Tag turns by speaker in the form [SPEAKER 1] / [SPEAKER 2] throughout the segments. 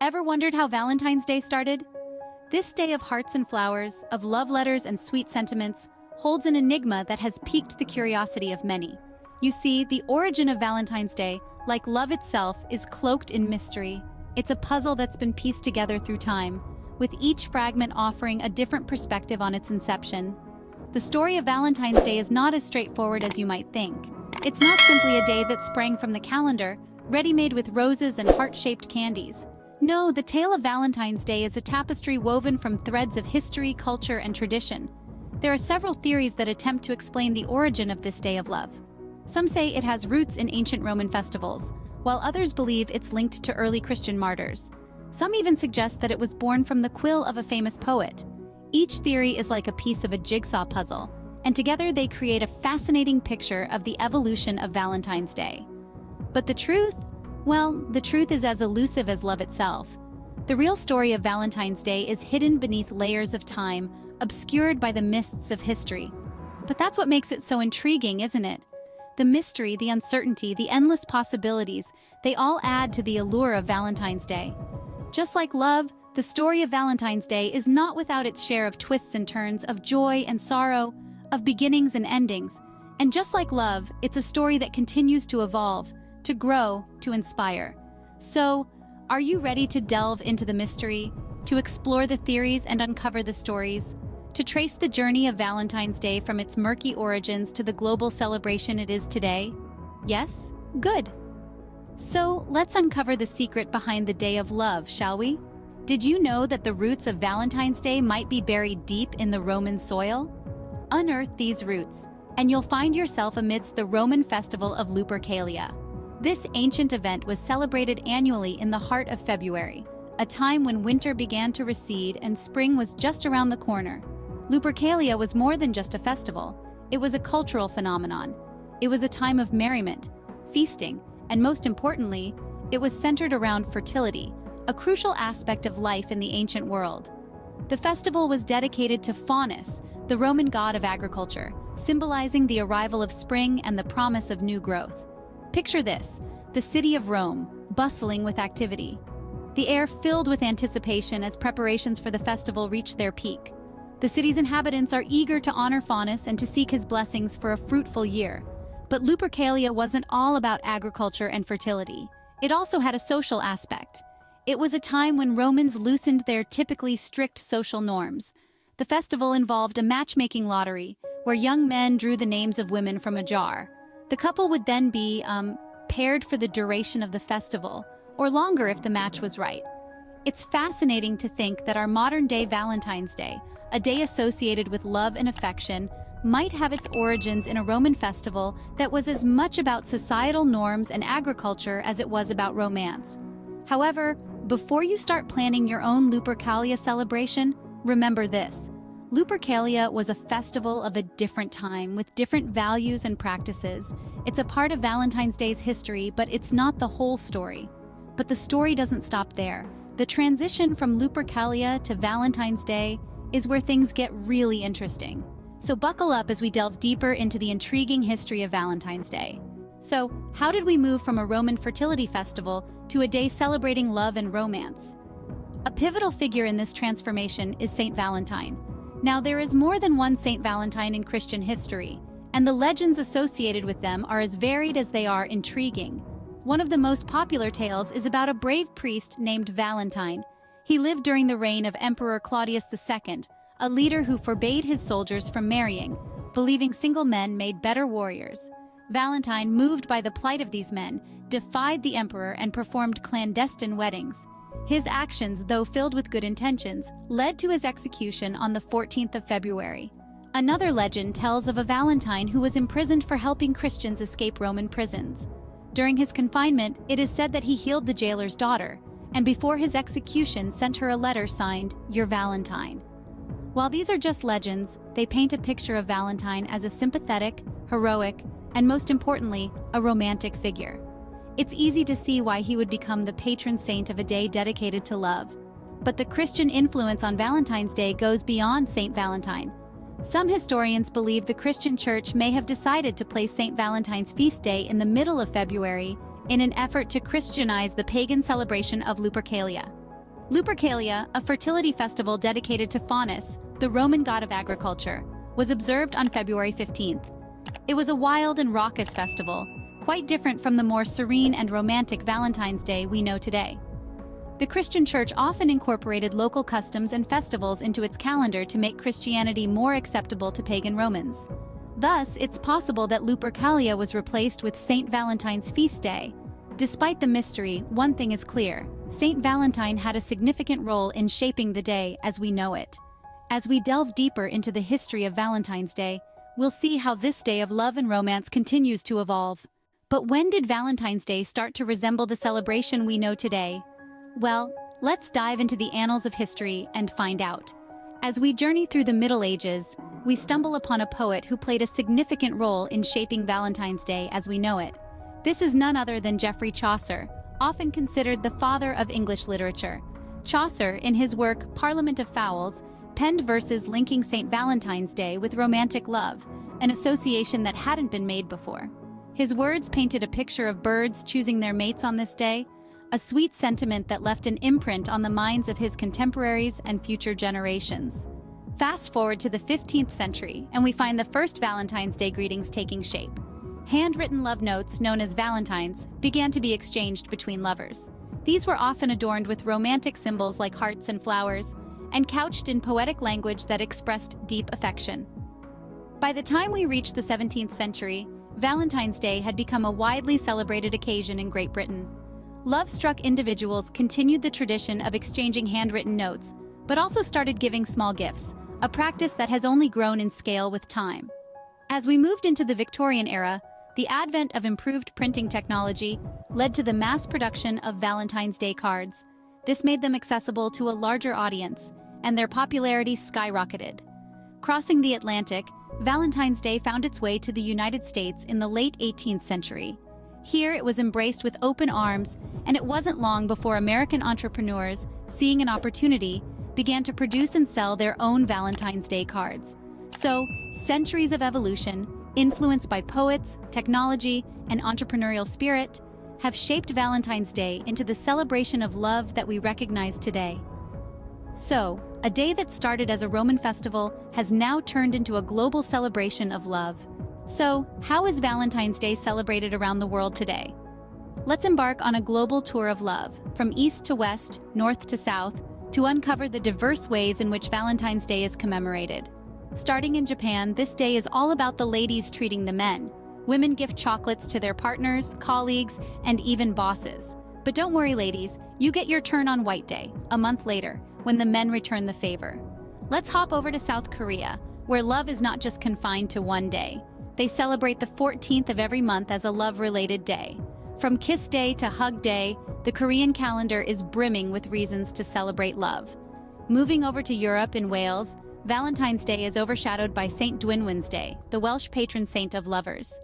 [SPEAKER 1] Ever wondered how Valentine's Day started? This day of hearts and flowers, of love letters and sweet sentiments, holds an enigma that has piqued the curiosity of many. You see, the origin of Valentine's Day, like love itself, is cloaked in mystery. It's a puzzle that's been pieced together through time, with each fragment offering a different perspective on its inception. The story of Valentine's Day is not as straightforward as you might think. It's not simply a day that sprang from the calendar, ready-made with roses and heart-shaped candies. No, the tale of Valentine's Day is a tapestry woven from threads of history, culture, and tradition. There are several theories that attempt to explain the origin of this day of love. Some say it has roots in ancient Roman festivals, while others believe it's linked to early Christian martyrs. Some even suggest that it was born from the quill of a famous poet. Each theory is like a piece of a jigsaw puzzle, and together they create a fascinating picture of the evolution of Valentine's Day. But the truth? Well, the truth is as elusive as love itself. The real story of Valentine's Day is hidden beneath layers of time, obscured by the mists of history. But that's what makes it so intriguing, isn't it? The mystery, the uncertainty, the endless possibilities, they all add to the allure of Valentine's Day. Just like love, the story of Valentine's Day is not without its share of twists and turns, of joy and sorrow, of beginnings and endings. And just like love, it's a story that continues to evolve, to grow, to inspire. So, are you ready to delve into the mystery, to explore the theories and uncover the stories, to trace the journey of Valentine's Day from its murky origins to the global celebration it is today? Yes? Good. So, let's uncover the secret behind the Day of Love, shall we? Did you know that the roots of Valentine's Day might be buried deep in the Roman soil? Unearth these roots, and you'll find yourself amidst the Roman festival of Lupercalia. This ancient event was celebrated annually in the heart of February, a time when winter began to recede and spring was just around the corner. Lupercalia was more than just a festival. It was a cultural phenomenon. It was a time of merriment, feasting, and most importantly, it was centered around fertility, a crucial aspect of life in the ancient world. The festival was dedicated to Faunus, the Roman god of agriculture, symbolizing the arrival of spring and the promise of new growth. Picture this, the city of Rome, bustling with activity. The air filled with anticipation as preparations for the festival reach their peak. The city's inhabitants are eager to honor Faunus and to seek his blessings for a fruitful year. But Lupercalia wasn't all about agriculture and fertility. It also had a social aspect. It was a time when Romans loosened their typically strict social norms. The festival involved a matchmaking lottery, where young men drew the names of women from a jar. The couple would then be paired for the duration of the festival, or longer if the match was right. It's fascinating to think that our modern-day Valentine's Day, a day associated with love and affection, might have its origins in a Roman festival that was as much about societal norms and agriculture as it was about romance. However, before you start planning your own Lupercalia celebration, remember this. Lupercalia was a festival of a different time with different values and practices. It's a part of Valentine's Day's history, but it's not the whole story. But the story doesn't stop there. The transition from Lupercalia to Valentine's Day is where things get really interesting. So buckle up as we delve deeper into the intriguing history of Valentine's Day. So, how did we move from a Roman fertility festival to a day celebrating love and romance? A pivotal figure in this transformation is Saint Valentine. Now, there is more than one Saint Valentine in Christian history, and the legends associated with them are as varied as they are intriguing. One of the most popular tales is about a brave priest named Valentine. He lived during the reign of Emperor Claudius II, a leader who forbade his soldiers from marrying, believing single men made better warriors. Valentine, moved by the plight of these men, defied the emperor and performed clandestine weddings. His actions, though filled with good intentions, led to his execution on the 14th of February. Another legend tells of a Valentine who was imprisoned for helping Christians escape Roman prisons. During his confinement, it is said that he healed the jailer's daughter, and before his execution sent her a letter signed, "Your Valentine." While these are just legends, they paint a picture of Valentine as a sympathetic, heroic, and most importantly, a romantic figure. It's easy to see why he would become the patron saint of a day dedicated to love. But the Christian influence on Valentine's Day goes beyond Saint Valentine. Some historians believe the Christian Church may have decided to place Saint Valentine's feast day in the middle of February in an effort to Christianize the pagan celebration of Lupercalia. Lupercalia, a fertility festival dedicated to Faunus, the Roman god of agriculture, was observed on February 15th. It was a wild and raucous festival, quite different from the more serene and romantic Valentine's Day we know today. The Christian Church often incorporated local customs and festivals into its calendar to make Christianity more acceptable to pagan Romans. Thus, it's possible that Lupercalia was replaced with Saint Valentine's feast day. Despite the mystery, one thing is clear: Saint Valentine had a significant role in shaping the day as we know it. As we delve deeper into the history of Valentine's Day, we'll see how this day of love and romance continues to evolve. But when did Valentine's Day start to resemble the celebration we know today? Well, let's dive into the annals of history and find out. As we journey through the Middle Ages, we stumble upon a poet who played a significant role in shaping Valentine's Day as we know it. This is none other than Geoffrey Chaucer, often considered the father of English literature. Chaucer, in his work Parliament of Fowls, penned verses linking St. Valentine's Day with romantic love, an association that hadn't been made before. His words painted a picture of birds choosing their mates on this day, a sweet sentiment that left an imprint on the minds of his contemporaries and future generations. Fast forward to the 15th century, and we find the first Valentine's Day greetings taking shape. Handwritten love notes, known as valentines, began to be exchanged between lovers. These were often adorned with romantic symbols like hearts and flowers, and couched in poetic language that expressed deep affection. By the time we reached the 17th century, Valentine's Day had become a widely celebrated occasion in Great Britain. Love-struck individuals continued the tradition of exchanging handwritten notes, but also started giving small gifts, a practice that has only grown in scale with time. As we moved into the Victorian era, the advent of improved printing technology led to the mass production of Valentine's Day cards. This made them accessible to a larger audience, and their popularity skyrocketed. Crossing the Atlantic, Valentine's Day found its way to the United States in the late 18th century. Here it was embraced with open arms, and it wasn't long before American entrepreneurs, seeing an opportunity, began to produce and sell their own Valentine's Day cards. So, centuries of evolution, influenced by poets, technology, and entrepreneurial spirit, have shaped Valentine's Day into the celebration of love that we recognize today. So, a day that started as a Roman festival has now turned into a global celebration of love. So, how is Valentine's Day celebrated around the world today? Let's embark on a global tour of love, from east to west, north to south, to uncover the diverse ways in which Valentine's Day is commemorated. Starting in Japan, this day is all about the ladies treating the men. Women gift chocolates to their partners, colleagues, and even bosses. But don't worry, ladies, you get your turn on White Day, a month later, when the men return the favor. Let's hop over to South Korea, where love is not just confined to one day. They celebrate the 14th of every month as a love-related day. From Kiss Day to Hug Day, the Korean calendar is brimming with reasons to celebrate love. Moving over to Europe in Wales, Valentine's Day is overshadowed by St. Dwynwen's Day, the Welsh patron saint of lovers.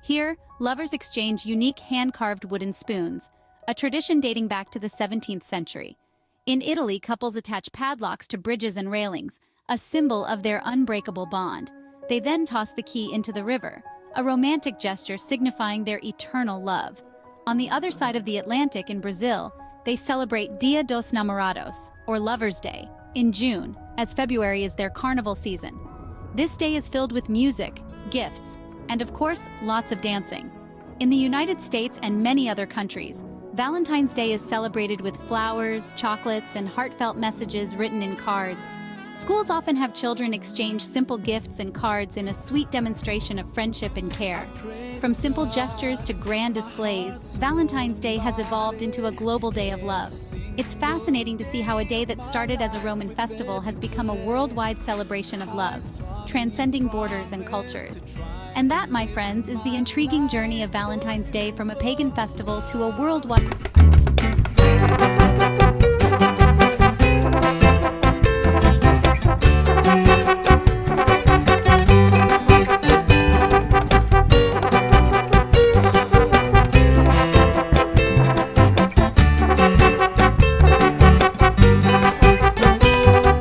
[SPEAKER 1] Here, lovers exchange unique hand-carved wooden spoons, a tradition dating back to the 17th century. In Italy, couples attach padlocks to bridges and railings, a symbol of their unbreakable bond. They then toss the key into the river, a romantic gesture signifying their eternal love. On the other side of the Atlantic in Brazil, they celebrate Dia dos Namorados, or Lover's Day, in June, as February is their carnival season. This day is filled with music, gifts, and of course, lots of dancing. In the United States and many other countries, Valentine's Day is celebrated with flowers, chocolates, and heartfelt messages written in cards. Schools often have children exchange simple gifts and cards in a sweet demonstration of friendship and care. From simple gestures to grand displays, Valentine's Day has evolved into a global day of love. It's fascinating to see how a day that started as a Roman festival has become a worldwide celebration of love, transcending borders and cultures. And that, my friends, is the intriguing journey of Valentine's Day from a pagan festival to a worldwide